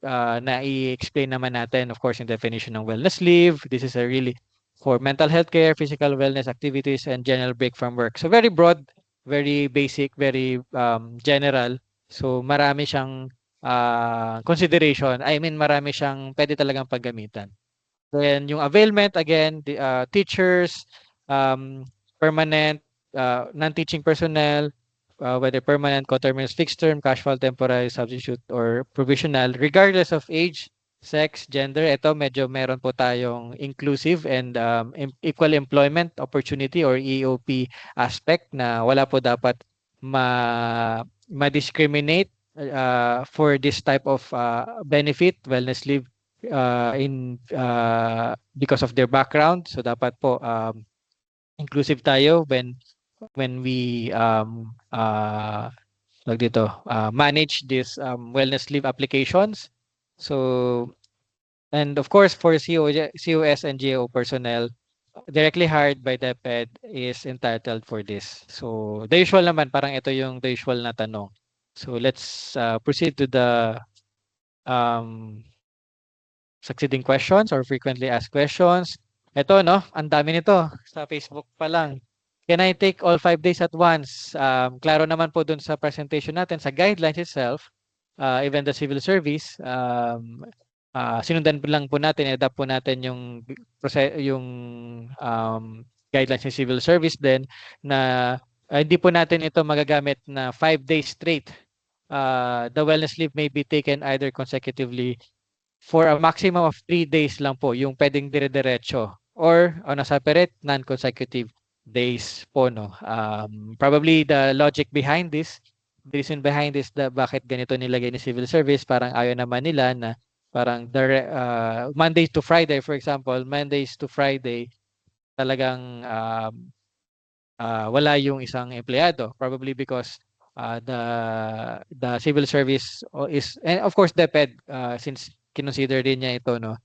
na i-explain naman natin, of course, yung definition ng wellness leave. This is a really for mental health care, physical wellness activities, and general break from work. So very broad, very basic, very general. So marami siyang consideration. I mean, marami siyang pwede talagang paggamitan. Then yung availment, again, the teachers, um, permanent, non-teaching personnel, whether permanent, coterminous, fixed term, casual, temporary, substitute, or provisional, regardless of age, sex, gender. Ito medyo meron po tayong inclusive and equal employment opportunity or EOP aspect na wala po dapat ma-discriminate for this type of benefit, wellness leave, in because of their background. So dapat po inclusive tayo when we manage this wellness leave applications. So, and of course for COS and GAO personnel directly hired by DepEd is entitled for this. So the usual naman, parang ito yung the usual na tanong. So let's proceed to the succeeding questions or frequently asked questions. Ito, no? Ang dami nito sa Facebook pa lang. Can I take all 5 days at once? Klaro naman po dun sa presentation natin, sa guidelines itself, even the civil service, sinundan lang po natin, adapt po natin yung guidelines ng civil service din na hindi po natin ito magagamit na 5 days straight. The wellness leave may be taken either consecutively for a maximum of 3 days lang po yung pwedeng dire-diretso or on a separate non-consecutive days po, no. Probably the logic behind this, the reason behind this, bakit ganito nilagay ni civil service, parang ayaw naman nila na parang Monday to Friday, for example, Mondays to Friday talagang wala yung isang empleyado, probably because the civil service is, and of course DepEd, since kinonsider din niya ito, no,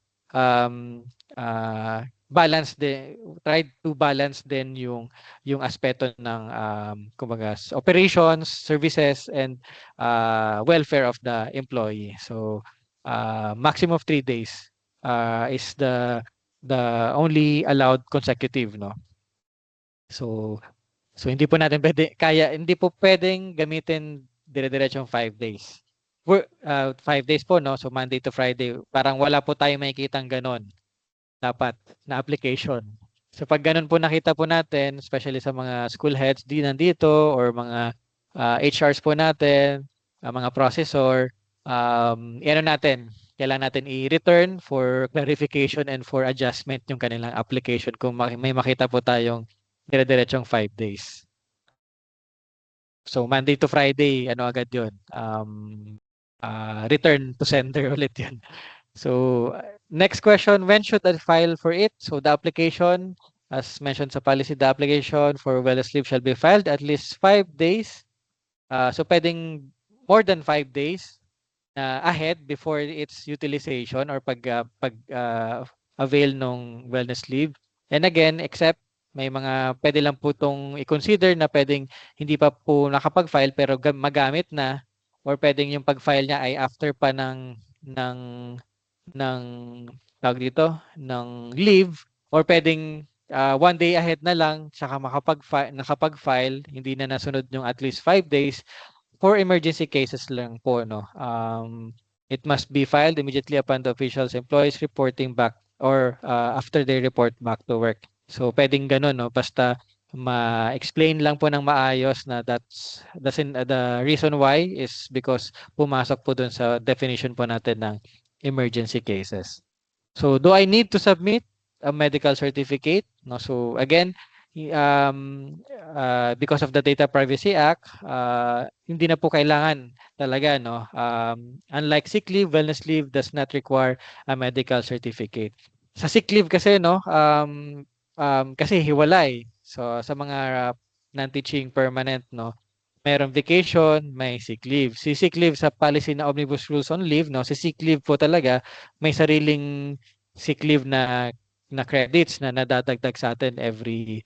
tried to balance din yung aspeto ng kumbaga operations, services, and welfare of the employee. So maximum of 3 days is the only allowed consecutive, no. So hindi po natin hindi po pwedeng gamitin dire-diretsong 5 days. 5 days po, no? So Monday to Friday, parang wala po tayong makikitang ganon dapat na application. So pag ganon po nakita po natin, especially sa mga school heads di nandito or mga HRs po natin, mga processor, kailangan natin i-return for clarification and for adjustment yung kanilang application kung may makita po tayong dire-diretsong 5 days. So Monday to Friday, ano agad yun? Return to sender ulit yun. So next question, when should I file for it? So the application, as mentioned sa policy, the application for wellness leave shall be filed at least 5 days. So pwedeng more than 5 days ahead before its utilization or pag avail nung wellness leave. And again, except may mga pwede lang po itong i-consider na pwedeng hindi pa po nakapag-file pero magamit na, or pwedeng yung pag-file niya ay after pa ng tawag dito, ng leave, or pwedeng 1 day ahead na lang saka nakapag-file, hindi na nasunod yung at least 5 days. For emergency cases lang po, no. It must be filed immediately upon the official's employees reporting back or after they report back to work. So pwedeng ganun, no, basta ma-explain lang po ng maayos na the reason why is because pumasok po dun sa definition po natin ng emergency cases. So do I need to submit a medical certificate? No, so again, because of the Data Privacy Act, hindi na po kailangan talaga, no. Unlike sick leave, wellness leave does not require a medical certificate. Sa sick leave kasi, no, kasi hiwalay. So sa mga non-teaching permanent, no, mayroong vacation, may sick leave. Si sick leave sa policy na Omnibus Rules on Leave, no, si sick leave po talaga may sariling sick leave na credits na nadadagdag sa atin every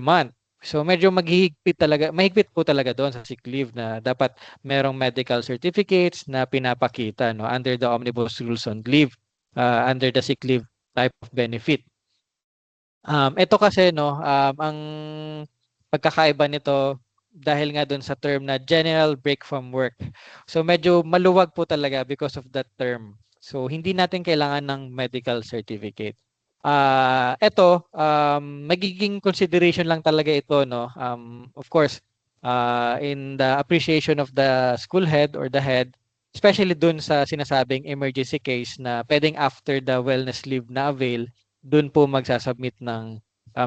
month. So medyo mahigpit po talaga doon sa sick leave na dapat merong medical certificates na pinapakita no under the omnibus rules on leave, under the sick leave type of benefit. Ito kasi no, ang pagkakaiba nito dahil nga doon sa term na general break from work. So medyo maluwag po talaga because of that term. So hindi natin kailangan ng medical certificate. Ito, magiging consideration lang talaga ito, no? Of course, in the appreciation of the school head or the head, especially dun sa sinasabing emergency case na pwedeng after the wellness leave na avail, dun po magsasubmit ng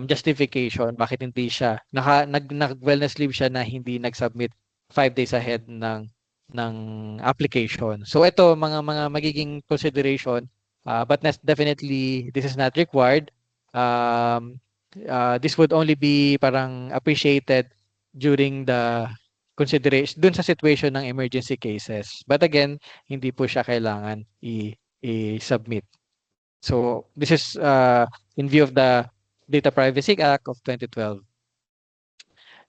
justification bakit hindi siya nag-wellness leave siya na hindi nag-submit 5 days ahead ng application. So ito mga magiging consideration. But definitely, this is not required. This would only be parang appreciated during the consideration, dun sa situation ng emergency cases. But again, hindi po siya kailangan i-submit. So this is in view of the Data Privacy Act of 2012.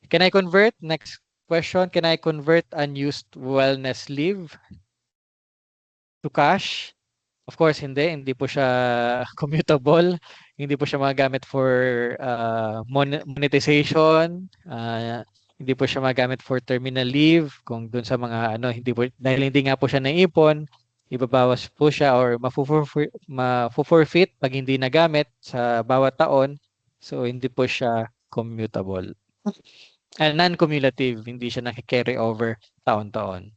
Can I convert? Next question. Can I convert unused wellness leave to cash? Of course, hindi po siya commutable. Hindi po siya magagamit for monetization. Hindi po siya magagamit for terminal leave. Kung dun sa mga dahil hindi nga po siya naipon, ibabawas po siya or mafu-forfeit pag hindi nagamit sa bawat taon. So, hindi po siya commutable. Non-cumulative, hindi siya naki-carry over taon-taon.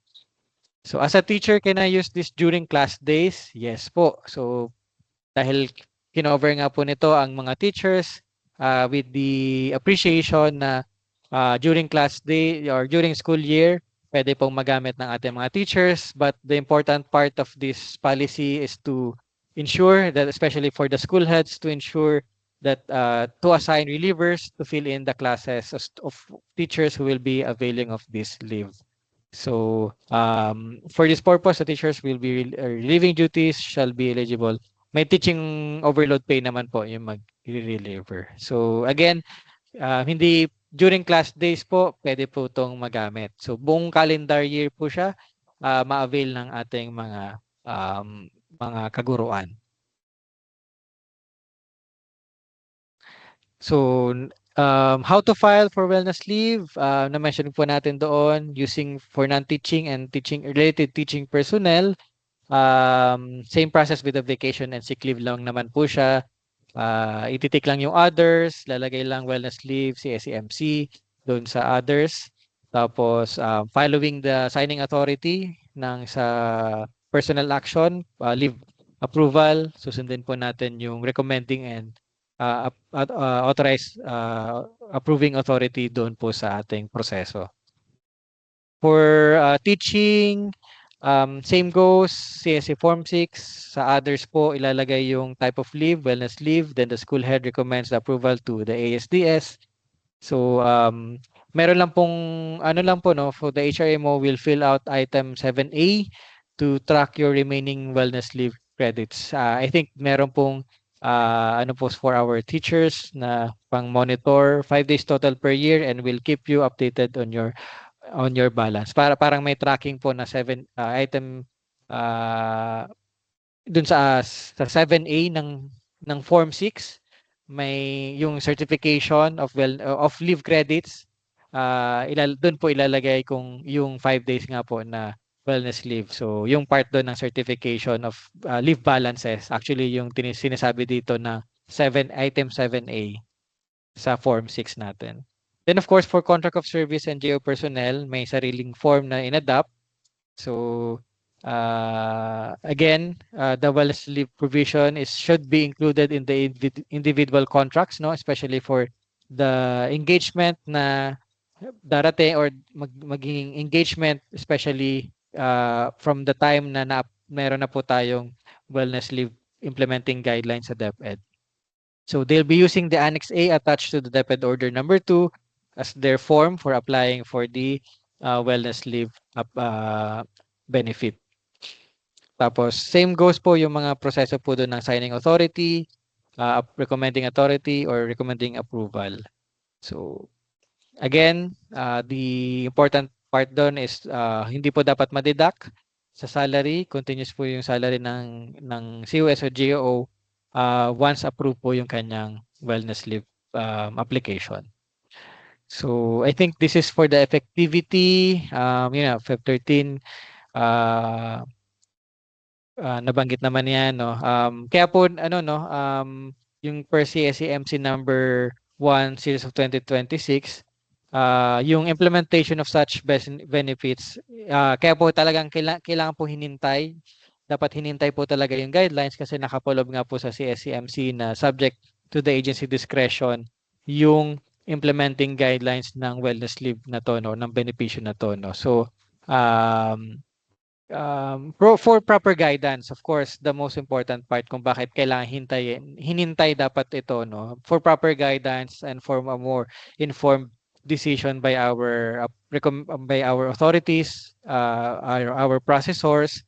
So as a teacher, can I use this during class days? Yes po. So dahil kinover nga po nito ang mga teachers with the appreciation na during class day or during school year, pwede pong magamit ng ating mga teachers. But the important part of this policy is to ensure that, especially for the school heads, to ensure that to assign relievers to fill in the classes of teachers who will be availing of this leave. So, for this purpose, the teachers will be relieving duties shall be eligible. May teaching overload pay naman po yung mag-reliever. So, again, hindi during class days po, pwede po itong magamit. So, buong calendar year po siya, ma-avail ng ating mga kaguruan. So, how to file for wellness leave, na-mention po natin doon, using for non-teaching and related teaching personnel. Same process with the vacation and sick leave lang naman po siya. Ititik lang yung others, lalagay lang wellness leave, CSEMC, doon sa others. Tapos, following the signing authority ng sa personal action, leave approval, susundin po natin yung recommending and authorized approving authority doon po sa ating proseso. For teaching, same goes, CSE Form 6. Sa others po, ilalagay yung type of leave, wellness leave. Then the school head recommends the approval to the ASDS. So, meron lang pong, no, for the HRMO will fill out item 7A to track your remaining wellness leave credits. I think meron pong for our teachers na pang monitor 5 days total per year and will keep you updated on your balance. Parang may tracking po na 7 item dun sa 7A ng Form 6, may yung certification of leave credits. Doon po ilalagay kung yung 5 days nga po na wellness leave. So, yung part doon ng certification of leave balances, actually yung sinasabi dito na item 7A sa Form 6 natin. Then of course, for contract of service and GO personnel, may sariling form na in-adapt. So, again, the wellness leave provision should be included in the individual contracts, no, especially for the engagement na darating or magiging engagement, especially from the time na meron na po tayong wellness leave implementing guidelines sa DepEd. So they'll be using the Annex A attached to the DepEd Order number 2 as their form for applying for the wellness leave benefit. Tapos same goes po yung mga proseso po doon ng signing authority, recommending authority or recommending approval. So Again, the important part doon is hindi po dapat ma-deduct sa salary. Continuous po yung salary ng COS o GO once approved po yung kanyang wellness leave application. So I think this is for the effectivity. Feb 13, uh, nabanggit naman yan, no? Kaya po, yung per CSEMC number 1 series of 2026, yung implementation of such benefits, kaya po talagang kailangan po hinintay. Dapat hinintay po talaga yung guidelines kasi nakapolob nga po sa CSEMC na subject to the agency discretion yung implementing guidelines ng wellness leave na to, no, ng benepisyo na to, no. So, for proper guidance, of course, the most important part kung bakit kailangan hinintay dapat ito, no, for proper guidance and for a more informed decision by our authorities, our processors,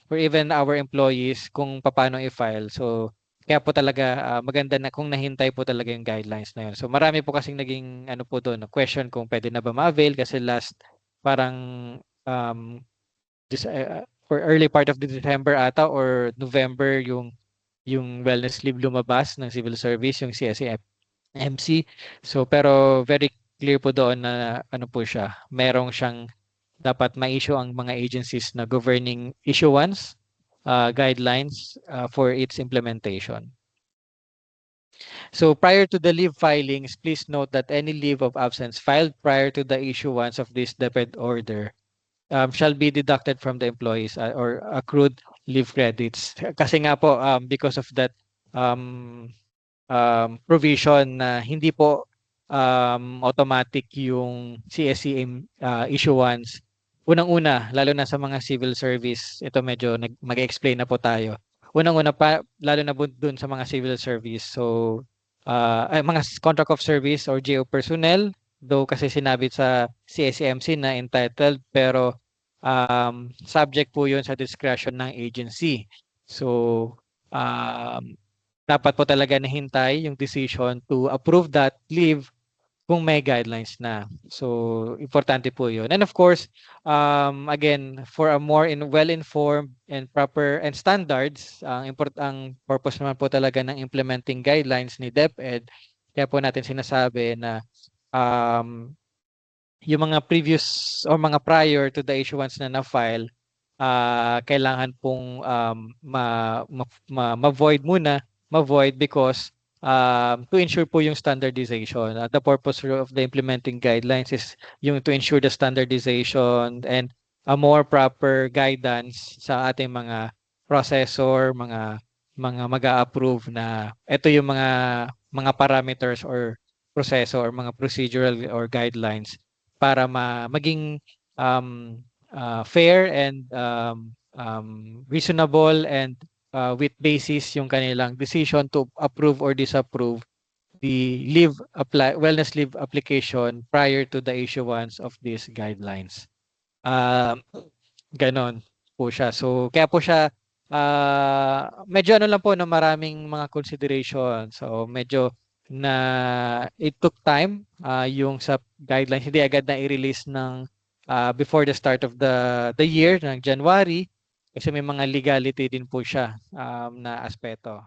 or even our employees kung paano i-file. So kaya po talaga maganda na kung nahintay po talaga yung guidelines na yun. So marami po kasing naging ano po doon, question kung pwede na ba ma-avail kasi last parang um, for early part of the December ata or November yung wellness leave lumabas ng civil service, yung CSE-MC. So pero very clear po doon na ano po siya, merong siyang dapat ma-issue ang mga agencies na governing issuance guidelines for its implementation. So prior to the leave filings, please note that any leave of absence filed prior to the issuance of this DepEd order shall be deducted from the employees or accrued leave credits. Kasi nga po, because of that um, provision na hindi po automatic yung CSCM issuance. Unang-una, lalo na sa mga civil service, ito medyo mag-explain na po tayo. Unang-una pa, lalo na dun sa mga civil service. So, mga contract of service or GO personnel, though kasi sinabi sa CSCMC na entitled, pero subject po yun sa discretion ng agency. So, dapat po talaga nahintay yung decision to approve that leave kung may guidelines na. So, importante po yun. And of course, again, for a more well-informed and proper and standards, ang purpose naman po talaga ng implementing guidelines ni DepEd, kaya po natin sinasabi na um, yung mga previous or mga prior to the issuance na na-file, kailangan pong ma-void muna, ma-void because to ensure po yung standardization. The purpose of the implementing guidelines is yung to ensure the standardization and a more proper guidance sa ating mga processor, mga mag-a-approve na ito yung mga parameters or proseso or mga procedural or guidelines para maging fair and reasonable and with basis yung kanilang decision to approve or disapprove the wellness leave application prior to the issuance of these guidelines. Ganon po siya. So kaya po siya medyo ano lang po na maraming mga consideration. So medyo na it took time yung sa guidelines hindi agad na i-release ng before the start of the year ng January kasi may mga legality din po siya na aspeto.